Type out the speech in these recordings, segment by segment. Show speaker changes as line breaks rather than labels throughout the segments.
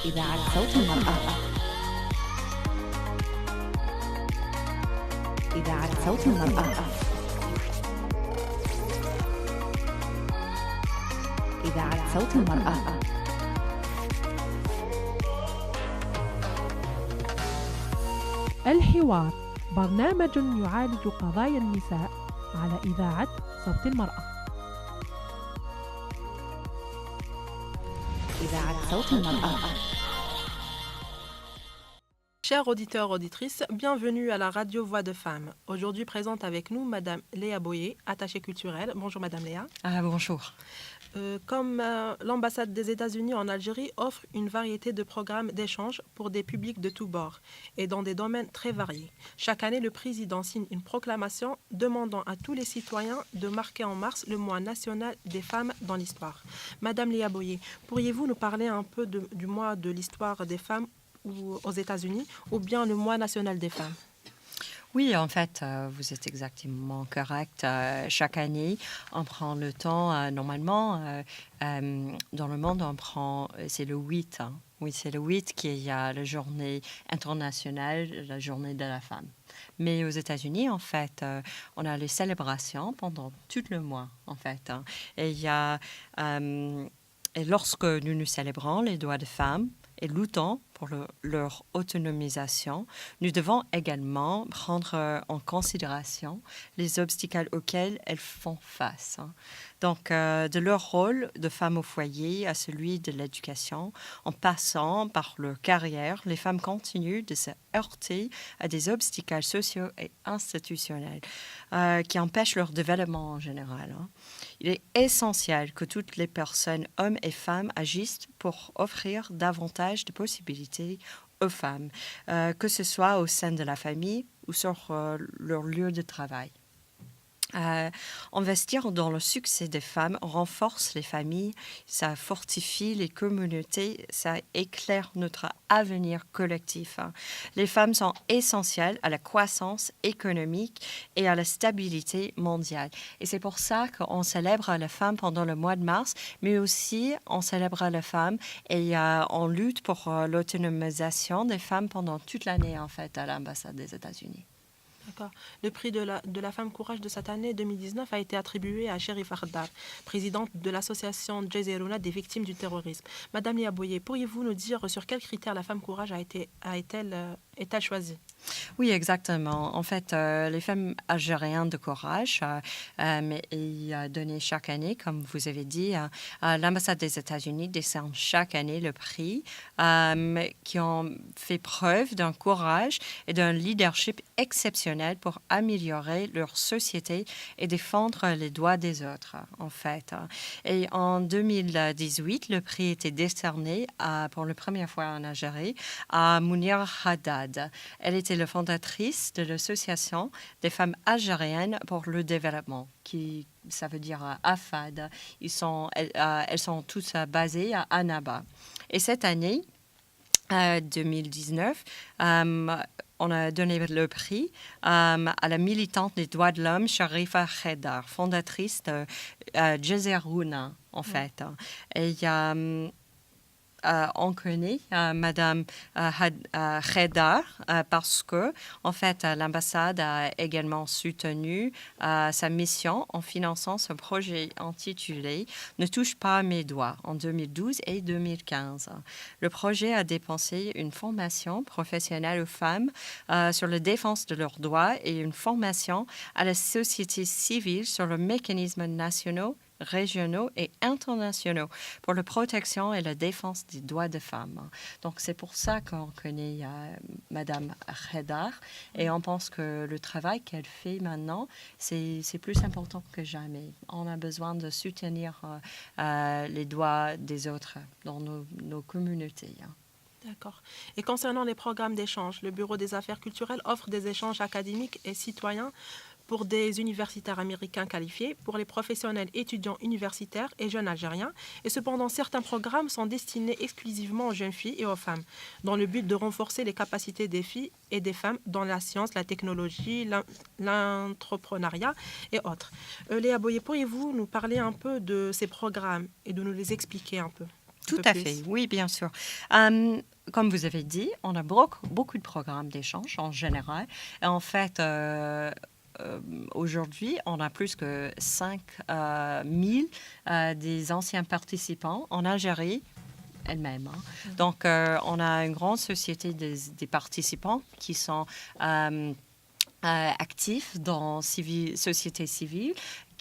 إذاعة صوت المرأة. إذاعة صوت المرأة. إذاعة صوت المرأة.
الحوار برنامج يعالج قضايا النساء على إذاعة صوت المرأة.
إذاعة صوت المرأة.
Chers auditeurs, auditrices, bienvenue à la radio Voix de Femmes. Aujourd'hui présente avec nous Madame Léa Boyer, attachée culturelle. Bonjour Madame Léa.
Bonjour.
Comme l'ambassade des États-Unis en Algérie offre une variété de programmes d'échange pour des publics de tous bords et dans des domaines très variés. Chaque année, le président signe une proclamation demandant à tous les citoyens de marquer en mars le mois national des femmes dans l'histoire. Madame Léa Boyer, pourriez-vous nous parler un peu du mois de l'histoire des femmes aux États-Unis ou bien le mois national des femmes?
Oui, en fait, vous êtes exactement correct. Chaque année, on prend le temps, normalement, dans le monde, c'est le 8. Hein. Oui, c'est le 8 qui est la journée internationale, la journée de la femme. Mais aux États-Unis, en fait, on a les célébrations pendant tout le mois, en fait. Hein. Et lorsque nous célébrons les droits des femmes, et luttons pour leur autonomisation, nous devons également prendre en considération les obstacles auxquels elles font face. Hein. Donc, de leur rôle de femme au foyer à celui de l'éducation, en passant par leur carrière, les femmes continuent de se heurter à des obstacles sociaux et institutionnels qui empêchent leur développement en général. Hein. Il est essentiel que toutes les personnes, hommes et femmes, agissent pour offrir davantage de possibilités aux femmes, que ce soit au sein de la famille ou sur leur lieu de travail. Investir dans le succès des femmes renforce les familles, ça fortifie les communautés, ça éclaire notre avenir collectif. Les femmes sont essentielles à la croissance économique et à la stabilité mondiale. Et c'est pour ça qu'on célèbre la femme pendant le mois de mars, mais aussi on célèbre la femme et on lutte pour l'autonomisation des femmes pendant toute l'année, en fait, à l'ambassade des États-Unis.
D'accord. Le prix de la femme courage de cette année 2019 a été attribué à Chérifa Khaddar, présidente de l'association Jaziruna des victimes du terrorisme. Madame Léa Boyer, pourriez-vous nous dire sur quels critères la femme courage est-elle choisie?
Oui, exactement. En fait, les femmes algériennes de courage est donné chaque année, comme vous avez dit, l'ambassade des États-Unis décerne chaque année le prix qui ont fait preuve d'un courage et d'un leadership exceptionnel pour améliorer leur société et défendre les droits des autres, en fait. Et en 2018, le prix était décerné pour la première fois en Algérie à Mounir Haddad. Elle était la fondatrice de l'association des femmes algériennes pour le développement, ça veut dire AFAD. Elles sont toutes basées à Annaba. Et cette année, 2019, on a donné le prix à la militante des droits de l'homme, Chérifa Khaddar, fondatrice de Jaziruna, en fait. Et on connaît Madame Khaddar parce que, en fait, l'ambassade a également soutenu sa mission en finançant ce projet intitulé « Ne touche pas à mes doigts » en 2012 et 2015. Le projet a dépensé une formation professionnelle aux femmes sur la défense de leurs droits et une formation à la société civile sur les mécanismes nationaux, régionaux et internationaux pour la protection et la défense des droits des femmes. Donc, c'est pour ça qu'on connaît Madame Khaddar et on pense que le travail qu'elle fait maintenant, c'est plus important que jamais. On a besoin de soutenir les droits des autres dans nos communautés.
D'accord. Et concernant les programmes d'échange, le Bureau des affaires culturelles offre des échanges académiques et citoyens pour des universitaires américains qualifiés, pour les professionnels étudiants universitaires et jeunes Algériens. Et cependant, certains programmes sont destinés exclusivement aux jeunes filles et aux femmes, dans le but de renforcer les capacités des filles et des femmes dans la science, la technologie, l'entrepreneuriat et autres. Léa Boyer, pourriez-vous nous parler un peu de ces programmes et de nous les expliquer un peu?
Tout
peu
à
plus.
fait, oui, bien sûr. Comme vous avez dit, on a beaucoup de programmes d'échange en général. Et en fait, aujourd'hui, on a plus que 5 000 des anciens participants en Algérie elle-même. Donc, on a une grande société des participants qui sont actifs dans société civile.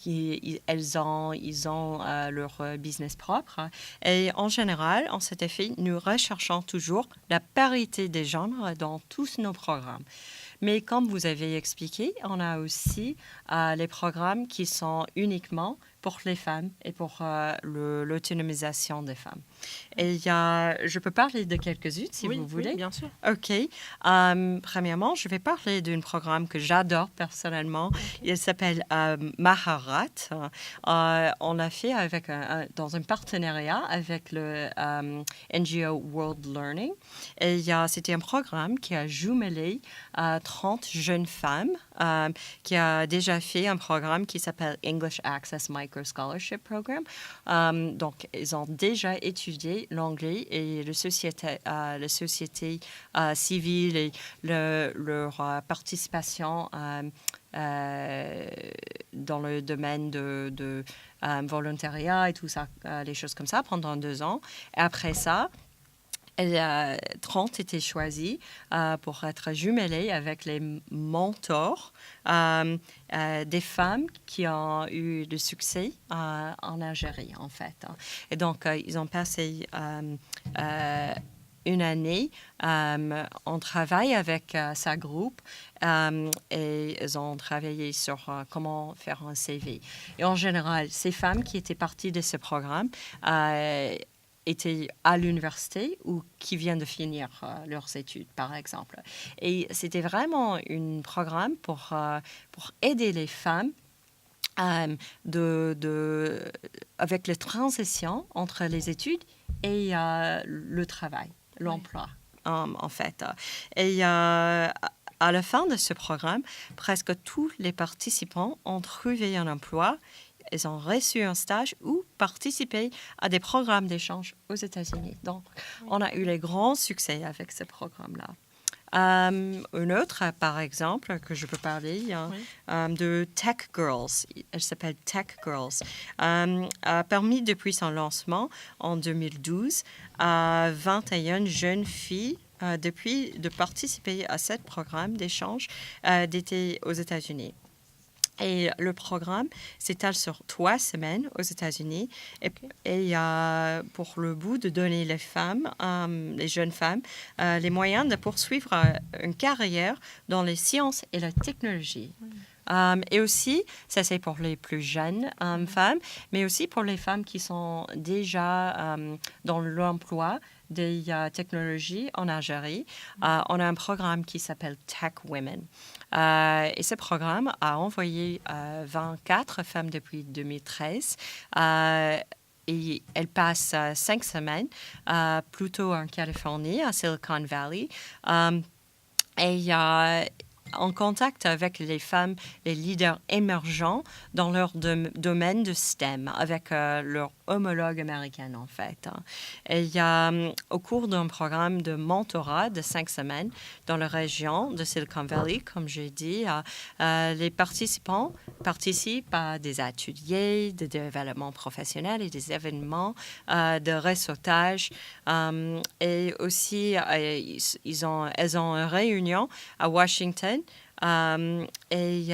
Ils ont leur business propre. Et en général, en cet effet, nous recherchons toujours la parité des genres dans tous nos programmes. Mais comme vous avez expliqué, on a aussi les programmes qui sont uniquement pour les femmes et pour l'autonomisation des femmes. Et je peux parler de quelques-unes si
Oui,
vous voulez.
oui, bien sûr.
OK. Premièrement, je vais parler d'un programme que j'adore personnellement. Il s'appelle Maharat. On l'a fait dans un partenariat avec le NGO World Learning. Et c'était un programme qui a jumelé 30 jeunes femmes qui a déjà fait un programme qui s'appelle English Access Micro Scholarship Program. Donc, ils ont déjà étudié l'anglais et la société civile et leur participation dans le domaine de volontariat et tout ça, les choses comme ça, pendant 2 ans. Et après ça, 30 étaient choisis pour être jumelés avec les mentors des femmes qui ont eu du succès en Algérie, en fait. Et donc, ils ont passé une année en travail avec sa groupe et ils ont travaillé sur comment faire un CV. Et en général, ces femmes qui étaient parties de ce programme étaient à l'université ou qui viennent de finir leurs études, par exemple. Et c'était vraiment un programme pour aider les femmes avec la transition entre les études et le travail, l'emploi, en fait. Et à la fin de ce programme, presque tous les participants ont trouvé un emploi. Ils ont reçu un stage ou participé à des programmes d'échange aux États-Unis. Donc, on a eu les grands succès avec ce programme-là. Un autre, par exemple, que je peux parler, de Tech Girls. Elle s'appelle Tech Girls. A permis, depuis son lancement en 2012, à 21 jeunes filles de participer à ce programme d'échange d'été aux États-Unis. Et le programme s'étale sur 3 semaines aux États-Unis et pour le but de donner les femmes, les jeunes femmes, les moyens de poursuivre une carrière dans les sciences et la technologie. Et aussi, ça c'est pour les plus jeunes femmes, mais aussi pour les femmes qui sont déjà dans l'emploi des technologies en Algérie. On a un programme qui s'appelle Tech Women. Et ce programme a envoyé 24 femmes depuis 2013. Et elles passent 5 semaines plutôt en Californie, à Silicon Valley. Et en contact avec les femmes, les leaders émergents dans leur domaine de STEM, avec leur homologue américaine, en fait. Et au cours d'un programme de mentorat de 5 semaines dans la région de Silicon Valley, comme j'ai dit, les participants participent à des ateliers de développement professionnel et des événements de réseautage. Et aussi, elles ont une réunion à Washington. Et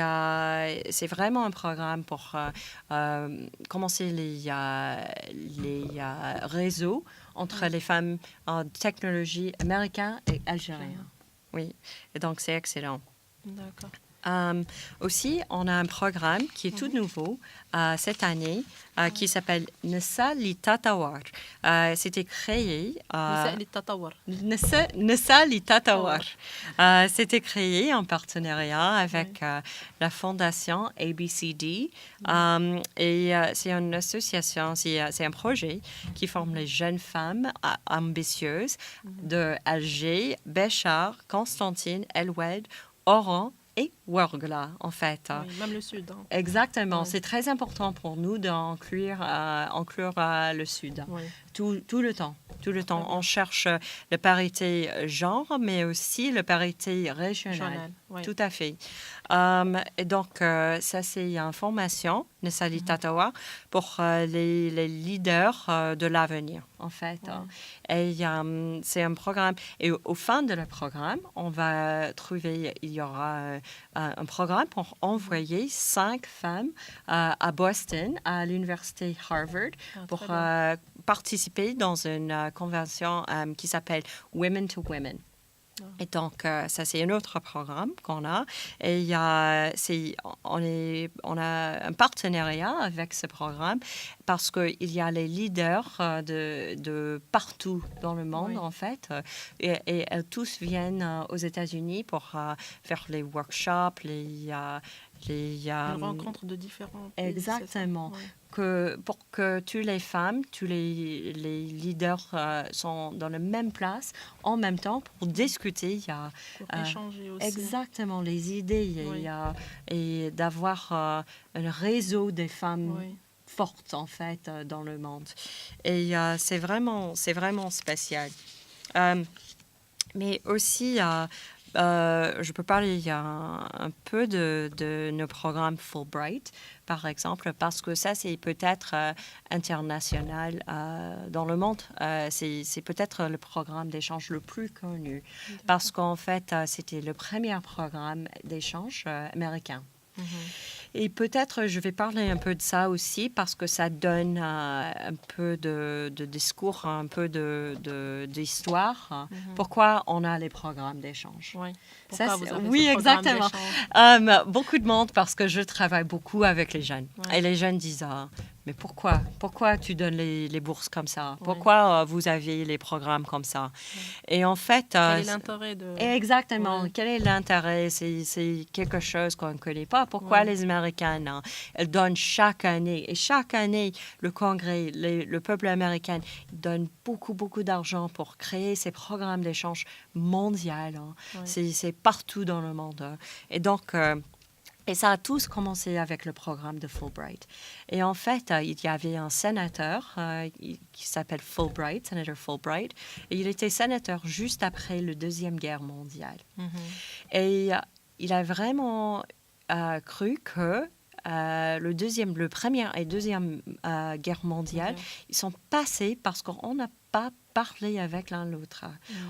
c'est vraiment un programme pour commencer les réseaux entre les femmes en technologie américaine et algérienne. Oui, et donc c'est excellent.
D'accord.
Aussi, on a un programme qui est tout nouveau cette année qui s'appelle Nessa li Tatawar. C'était créé... Nessa li Tatawar. C'était créé en partenariat avec la fondation ABCD. Et c'est une association, c'est un projet qui forme les jeunes femmes ambitieuses de Alger, Béchar, Constantine, El Oued, Oran et Ouargla, en fait.
Oui, même le Sud. Hein.
Exactement.
Oui.
C'est très important pour nous d'inclure le Sud.
Oui.
tout le temps. Tout le temps.
Très bien.
On cherche la parité genre, mais aussi la parité régionale.
Régional, oui.
Tout à fait. Et donc, ça, c'est une formation, Nesali Tatawa, pour les leaders de l'avenir, en fait.
Ouais.
Et c'est un programme. Et au fin de le programme, on va trouver, il y aura un programme pour envoyer 5 femmes à Boston, à l'université Harvard,
Ah,
pour
très bien.
participer dans une convention qui s'appelle Women to Women. Et donc, ça, c'est un autre programme qu'on a. Et on a un partenariat avec ce programme parce qu'il y a les leaders de partout dans le monde,
Oui.
en fait. Et elles tous viennent aux États-Unis pour faire les workshops,
Une rencontre de différents pays.
Exactement.
C'est ça? Oui.
Pour que toutes les femmes, tous les leaders sont dans la même place en même temps pour discuter. Il y a,
Pour échanger aussi.
exactement les idées
Oui.
et d'avoir un réseau des femmes
Oui.
fortes, en fait, dans le monde. Et c'est vraiment spécial. Mais aussi, je peux parler un peu de nos programmes Fulbright, par exemple, parce que ça, c'est peut-être international dans le monde. C'est peut-être le programme d'échange le plus connu, parce qu'en fait, c'était le premier programme d'échange américain. Et peut-être je vais parler un peu de ça aussi parce que ça donne un peu de discours, un peu d'histoire. Pourquoi on a les programmes d'échange.
Oui.
Ça,
Pourquoi vous avez
oui,
ce programme
exactement.
d'échange?
Beaucoup de monde parce que je travaille beaucoup avec les jeunes.
Ouais.
Et les jeunes disent mais pourquoi tu donnes les bourses comme ça?
Ouais.
Pourquoi vous avez les programmes comme ça? Et en fait...
Quel est l'intérêt de...
Exactement.
Ouais.
Quel est l'intérêt? C'est quelque chose qu'on ne connaît pas. Pourquoi
Ouais.
les Américains, elles donnent chaque année, et chaque année, le Congrès, le peuple américain donne beaucoup d'argent pour créer ces programmes d'échange mondiaux.
Ouais.
C'est partout dans le monde. Et donc... et ça a tous commencé avec le programme de Fulbright. Et en fait, il y avait un sénateur qui s'appelle Fulbright, sénateur Fulbright, et il était sénateur juste après la Deuxième Guerre mondiale. Et il a vraiment cru que le Première et Deuxième Guerre mondiale, ils sont passés parce qu'on n'a pas parlé avec l'un l'autre.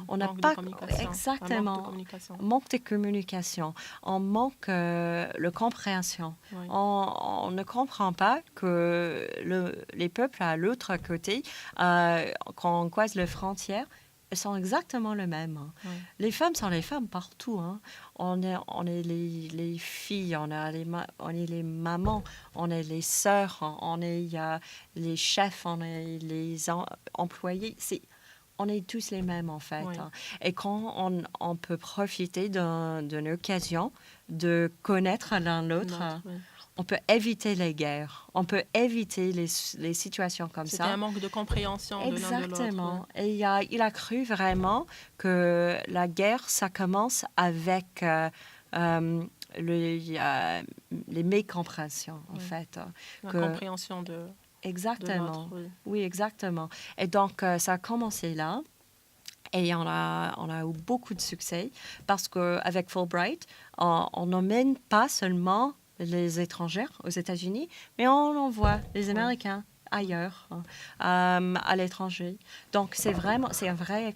On n'a
Manque
pas
de communication.
exactement
Un manque de communication.
manque de communication, on manque de compréhension.
Oui.
On ne comprend pas que les peuples à l'autre côté, quand on croise les frontières, elles sont exactement les mêmes.
Oui.
Les femmes sont les femmes partout. On est les filles, on est les mamans, on est les sœurs, on est les chefs, on est les employés. On est tous les mêmes, en fait.
Oui.
Et quand on peut profiter d'une occasion de connaître l'un l'autre,
Oui.
on peut éviter les guerres, on peut éviter les situations comme
C'était
ça.
un manque de compréhension de l'un de l'autre.
Exactement. Et il a cru vraiment que la guerre, ça commence avec les mécompréhensions, en fait.
La
Que-
compréhension de
Exactement.
l'autre. Oui.
Oui, exactement. Et donc, ça a commencé là. Et on a eu beaucoup de succès parce qu'avec Fulbright, on n'emmène pas seulement les étrangers aux États-Unis, mais on envoie les Américains ailleurs, à l'étranger. Donc, c'est un vrai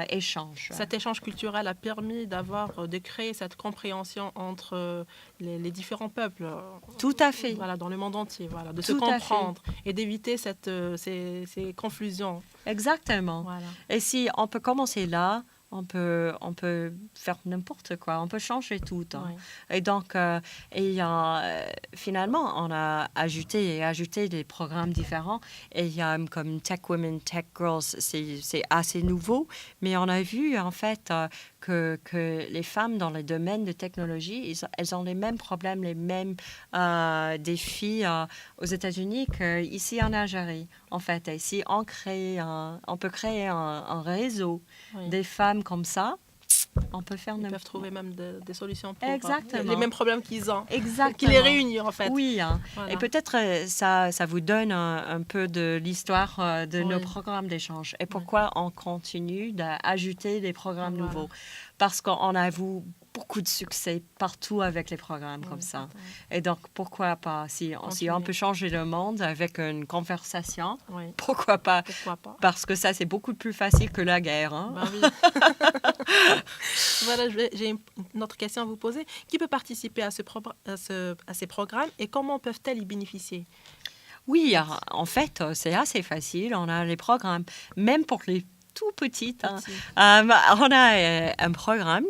échange.
Cet échange culturel a permis de créer cette compréhension entre les différents peuples.
Tout à fait.
Voilà, dans le monde entier, voilà, de se
Tout à fait.
comprendre et d'éviter ces confusions.
Exactement.
Voilà.
Et si on peut commencer là, on peut faire n'importe quoi, on peut changer tout.
Oui.
Et donc, finalement, on a ajouté des programmes différents. Et comme Tech Women, Tech Girls, c'est assez nouveau. Mais on a vu, en fait, que les femmes dans le domaine de technologie, elles ont les mêmes problèmes, les mêmes défis aux États-Unis qu'ici en Algérie, en fait. Et si on peut créer un réseau
Oui.
des femmes comme ça, On peut faire
Ils peuvent trouver même des solutions pour
Exactement.
les mêmes problèmes qu'ils ont,
Exactement.
qui les réunissent en fait.
Oui, hein.
Voilà.
Et peut-être ça vous donne un peu de l'histoire de nos
Oui.
programmes d'échange et pourquoi on continue d'ajouter des programmes
Voilà.
nouveaux. Parce qu'on a vu beaucoup de succès partout avec les programmes
Oui,
comme ça.
exactement.
Et donc, pourquoi pas, si on
Continuer.
peut changer le monde avec une conversation,
Oui,
pourquoi pas?
pourquoi pas.
Parce que ça, c'est beaucoup plus facile que la guerre. Hein?
Ben oui. Voilà, j'ai une autre question à vous poser. Qui peut participer à ces programmes et comment peuvent-elles y bénéficier?
Oui, en fait, c'est assez facile. On a les programmes, même pour les tout petites. Hein.
Petit.
On a un programme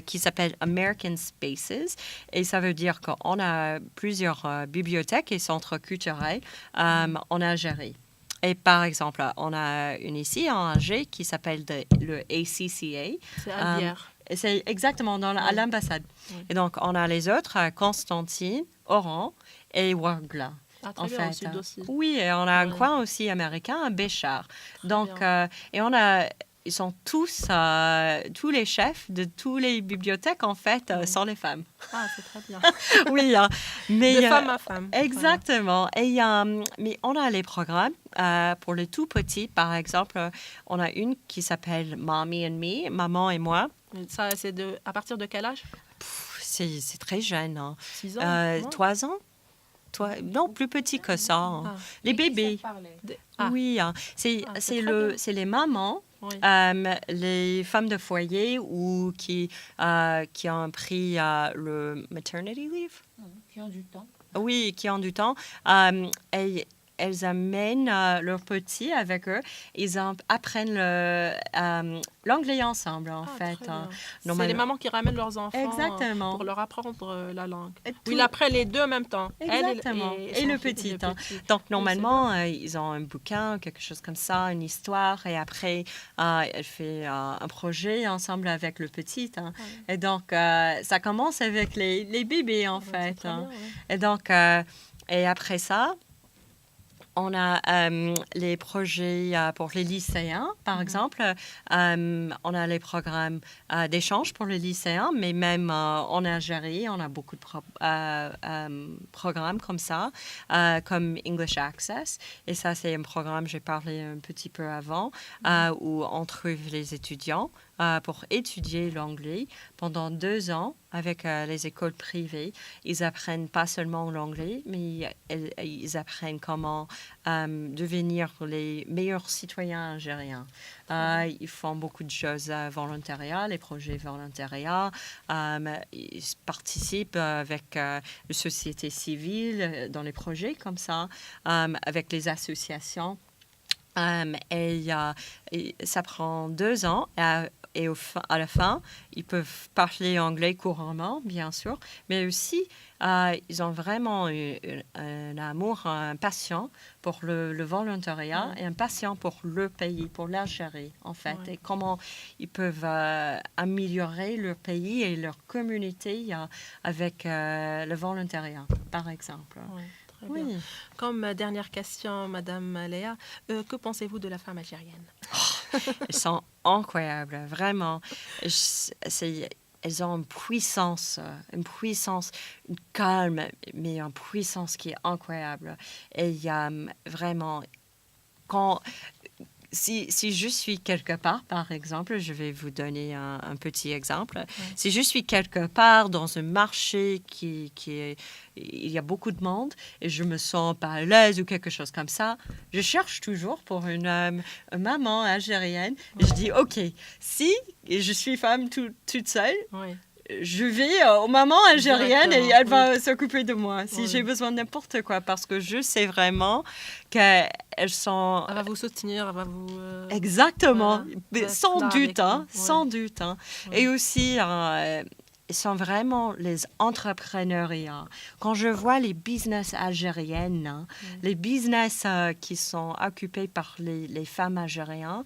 qui s'appelle American Spaces et ça veut dire qu'on a plusieurs bibliothèques et centres culturels en Algérie. Et par exemple, on a une ici en Alger qui s'appelle le ACCA.
C'est à Bière.
Et c'est exactement à
Oui.
l'ambassade.
Oui.
Et donc, on a les autres à Constantine, Oran et Ouargla.
Ah, très
En
bien, au
fait,
sud aussi.
oui, et on a un
Ouais.
coin aussi américain à Béchar.
Très
Donc,
bien.
et ils sont tous les chefs de toutes les bibliothèques, en fait,
Oui.
sont les femmes.
Ah, c'est très bien.
Oui, hein. Mais,
De femme à femme.
exactement. Et, mais on a les programmes pour les tout petits. Par exemple, on a une qui s'appelle Mommy and Me, Maman et moi.
Voilà. Ça, c'est à partir de quel âge?
C'est très jeune. Hein.
6 ans? non?
3 ans? Non, plus petit que ça. Hein.
Ah.
Les bébés.
Ah,
Oui, hein.
c'est très bien.
C'est les mamans,
oui.
les femmes de foyer ou qui ont pris le maternity leave.
Qui ont du temps.
Oui, qui ont du temps. Et elles amènent leurs petits avec eux. Ils apprennent l'anglais ensemble, en
Ah,
fait.
très
Hein.
bien. C'est
Normalement-
les mamans qui ramènent leurs enfants
Exactement.
pour leur apprendre la langue.
Et
Ou
tout-
ils apprennent les deux en même temps. Elle
Exactement. Et
son
le
fils,
petit,
le
hein.
petit.
Donc,
c'est
normalement, ils ont un bouquin, quelque chose comme ça, une histoire, et après, elle fait un projet ensemble avec le petit. Hein.
Ouais.
Et donc, ça commence avec les bébés, en
Ouais, c'est
fait.
très
Hein.
bien, ouais.
Et donc, et après ça, on a les projets pour les lycéens, par exemple. On a les programmes d'échange pour les lycéens, mais même en Algérie, on a beaucoup de programmes comme ça, comme English Access. Et ça, c'est un programme, j'ai parlé un petit peu avant, où on trouve les étudiants pour étudier l'anglais pendant 2 ans avec les écoles privées. Ils apprennent pas seulement l'anglais, mais ils apprennent comment devenir les meilleurs citoyens algériens. Ils font beaucoup de choses volontariat, les projets volontariat. Ils participent avec la société civile dans les projets comme ça, avec les associations. Et ça prend 2 ans. Et à la fin, ils peuvent parler anglais couramment, bien sûr, mais aussi, ils ont vraiment un amour, un passion pour le volontariat et un passion pour le pays, pour l'Algérie, en fait, et comment ils peuvent améliorer leur pays et leur communauté avec le volontariat, par exemple.
Ouais, très bien.
Oui.
Comme dernière question, Madame Léa, que pensez-vous de la femme algérienne?
Elles sont incroyables, vraiment. Elles ont une puissance, une calme, mais une puissance qui est incroyable. Et il y a vraiment, si je suis quelque part, par exemple, je vais vous donner un petit exemple. Ouais. Si je suis quelque part dans un marché il y a beaucoup de monde et je me sens pas à l'aise ou quelque chose comme ça, je cherche toujours pour une maman algérienne. Et je dis, OK, si je suis femme toute seule, je vais aux mamans algériennes et elle va s'occuper de moi si j'ai besoin de n'importe quoi, parce que je sais vraiment qu'elles sont...
Elle va vous soutenir, elle va vous...
Exactement,
voilà,
sans doute. Hein,
ouais.
Sans doute. Hein. Ouais. Et aussi, ils sont vraiment les entrepreneurs. Quand je vois les business algériennes, hein, les business qui sont occupés par les femmes algériennes,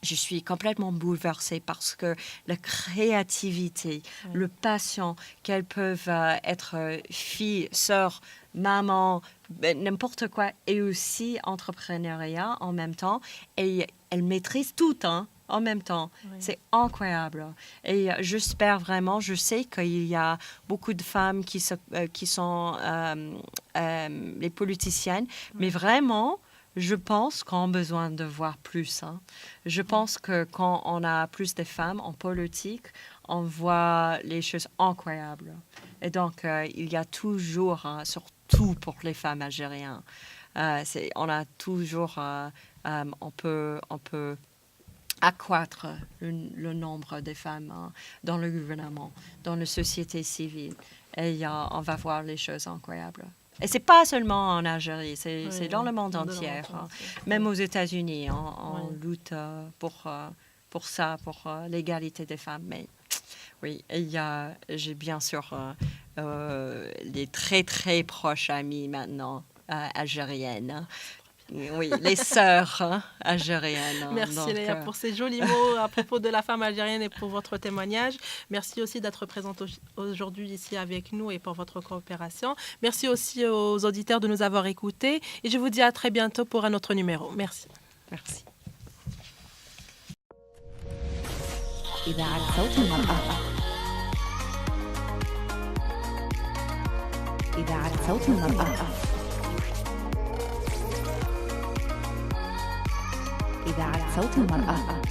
je suis complètement bouleversée parce que la créativité, le passion qu'elles peuvent être filles, sœurs, maman, n'importe quoi, et aussi entrepreneuriat en même temps. Et elles maîtrisent tout, hein. en même temps.
Oui.
C'est incroyable. Et j'espère vraiment, je sais qu'il y a beaucoup de femmes qui sont les politiciennes, mais vraiment, je pense qu'on a besoin de voir plus. Hein. Je pense que quand on a plus de femmes en politique, on voit les choses incroyables. Et donc, il y a toujours, surtout pour les femmes algériennes, on a toujours, on peut accroître le nombre de femmes dans le gouvernement, dans la société civile. Et on va voir les choses incroyables. Et ce n'est pas seulement en Algérie, c'est dans le monde entier. Même aux États-Unis, on lutte pour ça, pour l'égalité des femmes. Mais oui, j'ai bien sûr des très, très proches amies maintenant algériennes. Oui, les sœurs algériennes.
Merci
donc,
Léa pour ces jolis mots à propos de la femme algérienne et pour votre témoignage. Merci aussi d'être présente aujourd'hui ici avec nous et pour votre coopération. Merci aussi aux auditeurs de nous avoir écoutés et je vous dis à très bientôt pour un autre numéro. Merci.
Merci.
إذاعة صوت المرأة. إذاعة صوت المرأة. إذاعة صوت المرأة.